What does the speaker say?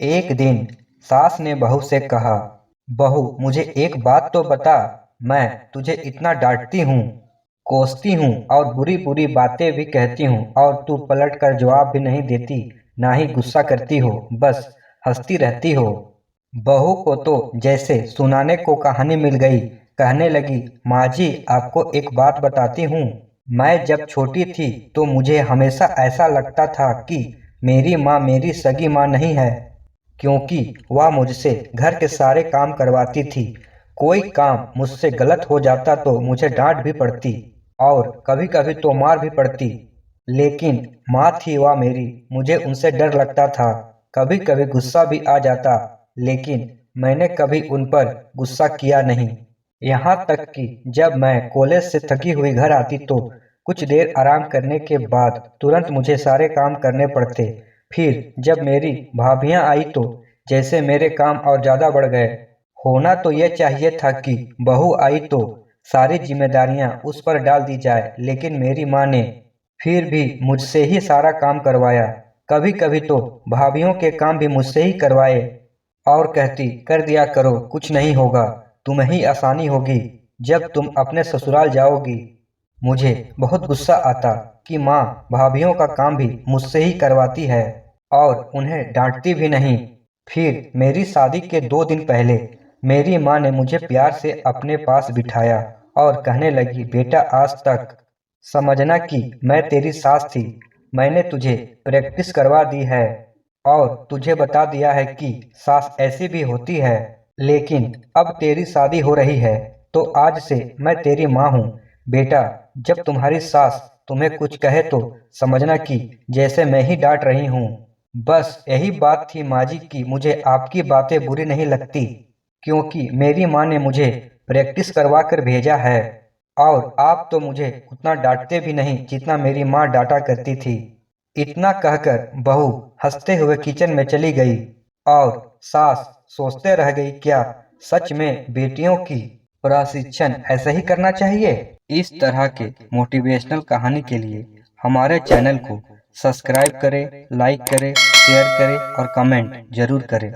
एक दिन सास ने बहू से कहा, बहू मुझे एक बात तो बता, मैं तुझे इतना डांटती हूँ, कोसती हूँ और बुरी बुरी बातें भी कहती हूँ और तू पलट कर जवाब भी नहीं देती, ना ही गुस्सा करती हो, बस हंसती रहती हो। बहू को तो जैसे सुनाने को कहानी मिल गई। कहने लगी, माँ जी आपको एक बात बताती हूँ। मैं जब छोटी थी तो मुझे हमेशा ऐसा लगता था कि मेरी माँ मेरी सगी माँ नहीं है, क्योंकि वह मुझसे घर के सारे काम करवाती थी। कोई काम मुझसे गलत हो जाता तो मुझे डांट भी पड़ती और कभी कभी तो मार भी पड़ती। लेकिन माँ थी वह मेरी, मुझे उनसे डर लगता था। कभी कभी गुस्सा भी आ जाता, लेकिन मैंने कभी उन पर गुस्सा किया नहीं। यहाँ तक कि जब मैं कॉलेज से थकी हुई घर आती तो कुछ देर आराम करने के बाद तुरंत मुझे सारे काम करने पड़ते। फिर जब मेरी भाभियाँ आई तो जैसे मेरे काम और ज्यादा बढ़ गए। होना तो यह चाहिए था कि बहू आई तो सारी जिम्मेदारियां उस पर डाल दी जाए, लेकिन मेरी माँ ने फिर भी मुझसे ही सारा काम करवाया। कभी कभी तो भाभीियों के काम भी मुझसे ही करवाए और कहती, कर दिया करो, कुछ नहीं होगा, तुम्हें ही आसानी होगी जब तुम अपने ससुराल जाओगी। मुझे बहुत गुस्सा आता कि माँ भाभीियों का काम भी मुझसे ही करवाती है और उन्हें डांटती भी नहीं। फिर मेरी शादी के 2 दिन पहले मेरी माँ ने मुझे प्यार से अपने पास बिठाया और कहने लगी, बेटा आज तक समझना कि मैं तेरी सास थी। मैंने तुझे प्रैक्टिस करवा दी है और तुझे बता दिया है कि सास ऐसी भी होती है। लेकिन अब तेरी शादी हो रही है तो आज से मैं तेरी माँ हूँ। बेटा जब तुम्हारी सास तुम्हें कुछ कहे तो समझना कि जैसे मैं ही डांट रही हूँ। बस यही बात थी माँ जी की मुझे आपकी बातें बुरी नहीं लगती, क्योंकि मेरी माँ ने मुझे प्रैक्टिस करवा कर भेजा है और आप तो मुझे उतना डांटते भी नहीं जितना मेरी माँ डांटा करती थी। इतना कहकर बहू हंसते हुए किचन में चली गई और सास सोचते रह गई, क्या सच में बेटियों की प्रशिक्षण ऐसे ही करना चाहिए। इस तरह के मोटिवेशनल कहानी के लिए हमारे चैनल को सब्सक्राइब करें, लाइक करें, शेयर करें और कमेंट जरूर करें।